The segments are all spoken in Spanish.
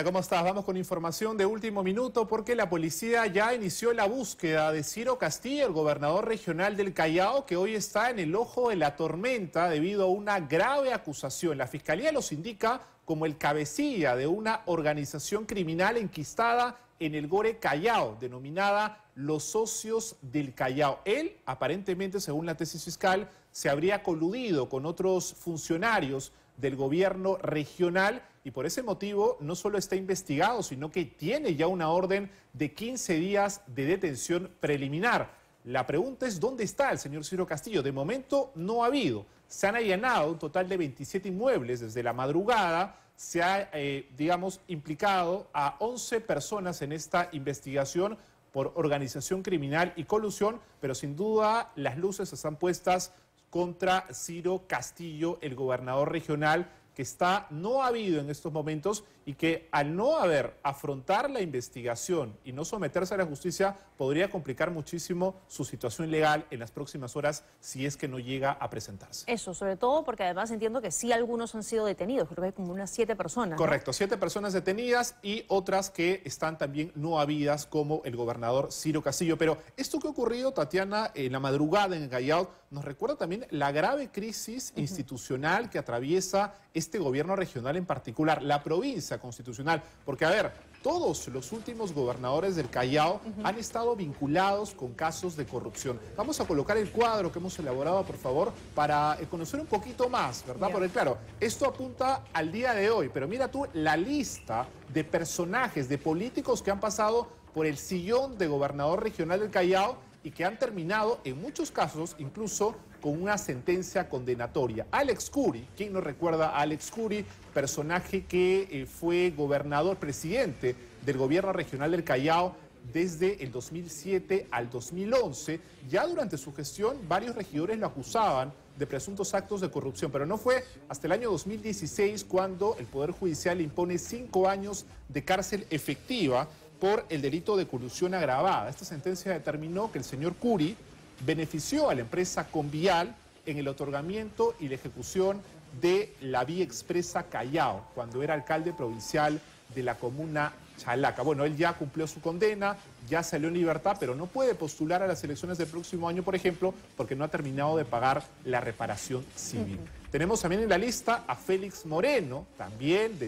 Tatiana, ¿cómo estás? Vamos con información de último minuto porque la policía ya inició la búsqueda de Ciro Castillo, el gobernador regional del Callao, que hoy está en el ojo de la tormenta debido a una grave acusación. La fiscalía los indica como el cabecilla de una organización criminal enquistada en el Gore Callao, denominada Los Socios del Callao. Él, aparentemente, según la tesis fiscal, se habría coludido con otros funcionarios del gobierno regional y por ese motivo no solo está investigado, sino que tiene ya una orden de 15 días de detención preliminar. La pregunta es, ¿dónde está el señor Ciro Castillo? De momento no ha habido. Se han allanado un total de 27 inmuebles desde la madrugada. Se ha, implicado a 11 personas en esta investigación por organización criminal y colusión, pero sin duda las luces están puestas contra Ciro Castillo, el gobernador regional, que está no habido en estos momentos y que al no afrontar la investigación y no someterse a la justicia podría complicar muchísimo su situación legal en las próximas horas si es que no llega a presentarse. Eso, sobre todo porque además entiendo que sí algunos han sido detenidos, creo que hay como unas 7 personas. Correcto, ¿no? 7 personas detenidas y otras que están también no habidas como el gobernador Ciro Castillo. Pero esto que ha ocurrido, Tatiana, en la madrugada en el Callao, nos recuerda también la grave crisis institucional que atraviesa este gobierno regional en particular, la provincia constitucional, porque todos los últimos gobernadores del Callao han estado vinculados con casos de corrupción. Vamos a colocar el cuadro que hemos elaborado, por favor, para conocer un poquito más, ¿verdad? Yeah. Porque claro, esto apunta al día de hoy, pero mira tú la lista de personajes, de políticos que han pasado por el sillón de gobernador regional del Callao y que han terminado, en muchos casos, incluso con una sentencia condenatoria. Alex Curi, ¿quién no recuerda a Alex Curi? Personaje que fue gobernador, presidente del gobierno regional del Callao desde el 2007 al 2011. Ya durante su gestión, varios regidores lo acusaban de presuntos actos de corrupción, pero no fue hasta el año 2016 cuando el Poder Judicial le impone 5 años de cárcel efectiva por el delito de colusión agravada. Esta sentencia determinó que el señor Curi benefició a la empresa Convial en el otorgamiento y la ejecución de la vía expresa Callao, cuando era alcalde provincial de la comuna Chalaca. Bueno, él ya cumplió su condena, ya salió en libertad, pero no puede postular a las elecciones del próximo año, por ejemplo, porque no ha terminado de pagar la reparación civil. Tenemos también en la lista a Félix Moreno, también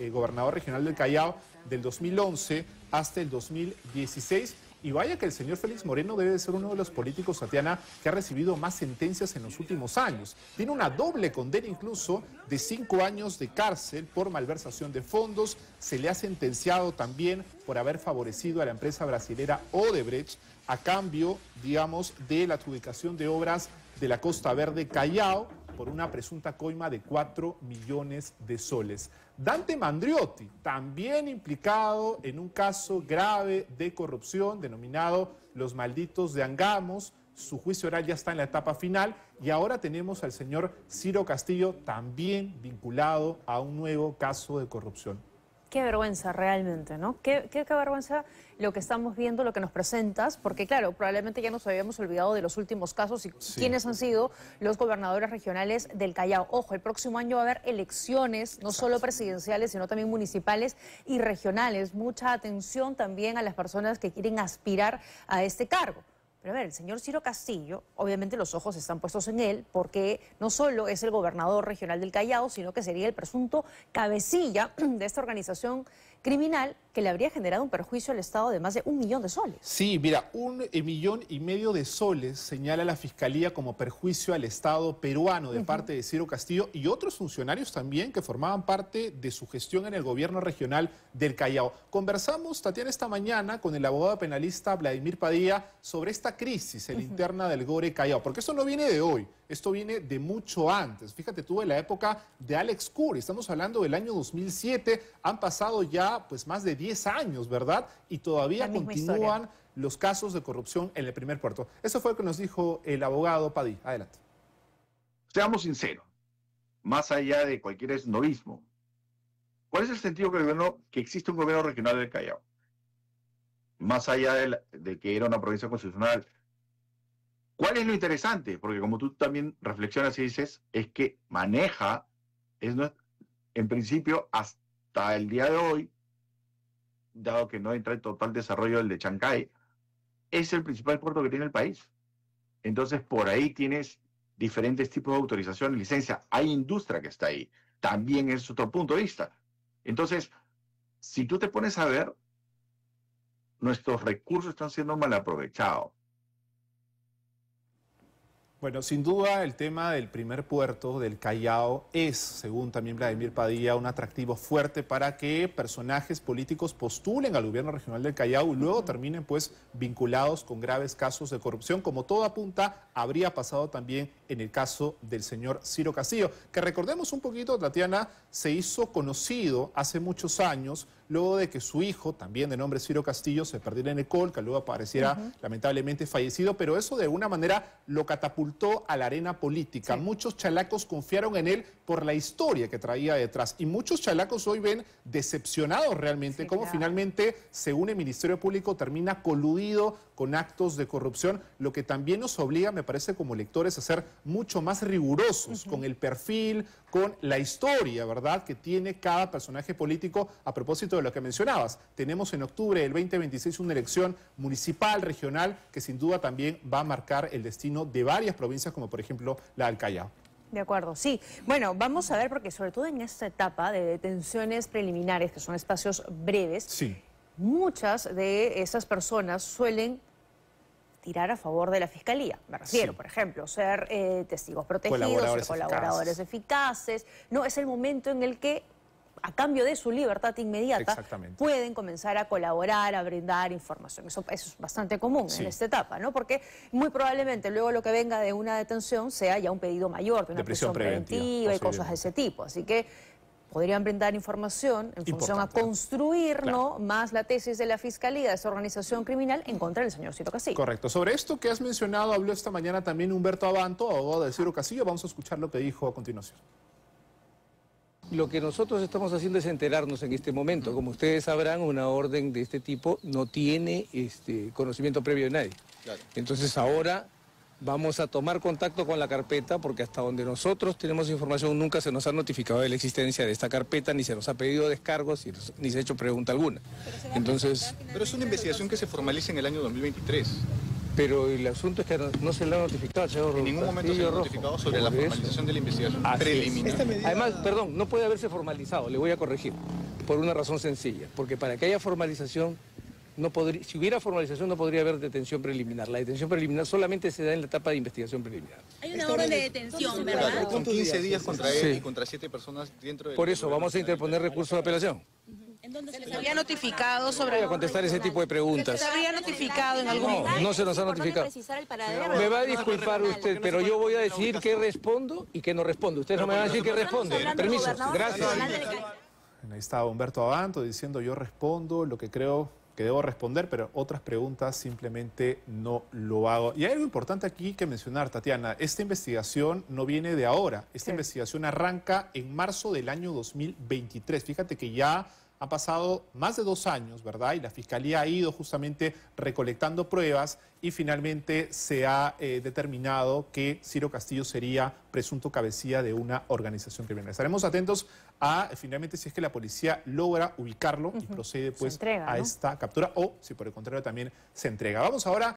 gobernador regional del Callao del 2011 hasta el 2016. Y vaya que el señor Félix Moreno debe de ser uno de los políticos, Tatiana, que ha recibido más sentencias en los últimos años. Tiene una doble condena incluso de 5 años de cárcel por malversación de fondos. Se le ha sentenciado también por haber favorecido a la empresa brasilera Odebrecht a cambio, de la adjudicación de obras de la Costa Verde Callao por una presunta coima de 4 millones de soles. Dante Mandriotti, también implicado en un caso grave de corrupción denominado Los Malditos de Angamos. Su juicio oral ya está en la etapa final y ahora tenemos al señor Ciro Castillo también vinculado a un nuevo caso de corrupción. Qué vergüenza realmente, ¿no? Qué vergüenza lo que estamos viendo, lo que nos presentas, porque claro, probablemente ya nos habíamos olvidado de los últimos casos y quiénes han sido los gobernadores regionales del Callao. Ojo, el próximo año va a haber elecciones, no solo presidenciales, sino también municipales y regionales. Mucha atención también a las personas que quieren aspirar a este cargo. Pero a ver, el señor Ciro Castillo, obviamente los ojos están puestos en él porque no solo es el gobernador regional del Callao, sino que sería el presunto cabecilla de esta organización criminal que le habría generado un perjuicio al Estado de más de 1 millón de soles. Sí, mira, 1,5 millones de soles señala la Fiscalía como perjuicio al Estado peruano de parte de Ciro Castillo y otros funcionarios también que formaban parte de su gestión en el gobierno regional del Callao. Conversamos, Tatiana, esta mañana con el abogado penalista Vladimir Padilla sobre esta crisis, la interna del Gore Callao, porque esto no viene de hoy, esto viene de mucho antes. Fíjate tú, en la época de Alex Curi, estamos hablando del año 2007, han pasado ya más de 10 años, ¿verdad? Y todavía continúan los casos de corrupción en el primer puerto. Eso fue lo que nos dijo el abogado Padilla. Adelante. Seamos sinceros, más allá de cualquier esnovismo, ¿cuál es el sentido que existe un gobierno regional del Callao? Más allá de que era una provincia constitucional, ¿cuál es lo interesante? Porque como tú también reflexionas y dices, es que maneja, en principio, hasta hasta el día de hoy, dado que no entra en total desarrollo el de Chancay, es el principal puerto que tiene el país. Entonces, por ahí tienes diferentes tipos de autorización y licencia. Hay industria que está ahí. También es otro punto de vista. Entonces, si tú te pones a ver, nuestros recursos están siendo mal aprovechados. Bueno, sin duda el tema del primer puerto del Callao es, según también Vladimir Padilla, un atractivo fuerte para que personajes políticos postulen al gobierno regional del Callao y luego terminen pues vinculados con graves casos de corrupción, como todo apunta, habría pasado también en el caso del señor Ciro Castillo, que recordemos un poquito, Tatiana, se hizo conocido hace muchos años luego de que su hijo, también de nombre Ciro Castillo, se perdiera en el Colca, luego apareciera lamentablemente fallecido, pero eso de alguna manera lo catapultó a la arena política. Sí. Muchos chalacos confiaron en él por la historia que traía detrás y muchos chalacos hoy ven decepcionados realmente cómo finalmente, según el Ministerio Público, termina coludido con actos de corrupción, lo que también nos obliga, me parece, como lectores a ser mucho más rigurosos con el perfil, con la historia, ¿verdad?, que tiene cada personaje político. A propósito de lo que mencionabas, tenemos en octubre del 2026 una elección municipal, regional, que sin duda también va a marcar el destino de varias provincias, como por ejemplo la del Callao. De acuerdo, sí. Bueno, vamos a ver, porque sobre todo en esta etapa de detenciones preliminares, que son espacios breves, muchas de esas personas suelen tirar a favor de la Fiscalía. Me refiero, por ejemplo, ser testigos protegidos, colaboradores eficaces. No, es el momento en el que, a cambio de su libertad inmediata, pueden comenzar a colaborar, a brindar información. Eso es bastante común en esta etapa, ¿no? Porque muy probablemente luego lo que venga de una detención sea ya un pedido mayor, de una prisión preventiva y cosas de ese tipo. Así que podrían brindar información en función a construir más la tesis de la Fiscalía, de esa organización criminal, en contra del señor Ciro Castillo. Correcto. Sobre esto que has mencionado, habló esta mañana también Humberto Abanto, abogado de Ciro Castillo. Vamos a escuchar lo que dijo a continuación. Lo que nosotros estamos haciendo es enterarnos en este momento. Como ustedes sabrán, una orden de este tipo no tiene conocimiento previo de nadie. Entonces ahora vamos a tomar contacto con la carpeta, porque hasta donde nosotros tenemos información nunca se nos ha notificado de la existencia de esta carpeta, ni se nos ha pedido descargos, ni se ha hecho pregunta alguna. Entonces, pero es una investigación que se formaliza en el año 2023. Pero el asunto es que no se le ha notificado, señor. En ningún momento se le ha notificado sobre la formalización de la investigación preliminar. Además, perdón, no puede haberse formalizado, le voy a corregir, por una razón sencilla, porque para que haya formalización, si hubiera formalización no podría haber detención preliminar. La detención preliminar solamente se da en la etapa de investigación preliminar. Hay una orden de detención, ¿verdad? Son 15 días contra él y contra 7 personas dentro del... Por eso vamos a interponer recurso de apelación. ¿Se les había notificado sobre...? Voy a contestar ese tipo de preguntas. ¿Se había notificado en algún momento? No se nos ha notificado. Me va a disculpar usted, pero yo voy a decir qué respondo y qué no respondo. Ustedes no me van a decir qué responde. Permiso. Gracias. Ahí estaba Humberto Abanto diciendo: yo respondo lo que creo que debo responder, pero otras preguntas simplemente no lo hago. Y hay algo importante aquí que mencionar, Tatiana. Esta investigación no viene de ahora. Esta investigación arranca en marzo del año 2023. Fíjate que ya han pasado más de 2 años, ¿verdad? Y la Fiscalía ha ido justamente recolectando pruebas y finalmente se ha determinado que Ciro Castillo sería presunto cabecilla de una organización criminal. Estaremos atentos a finalmente si es que la policía logra ubicarlo y procede pues a esta captura, o si por el contrario también se entrega. Vamos ahora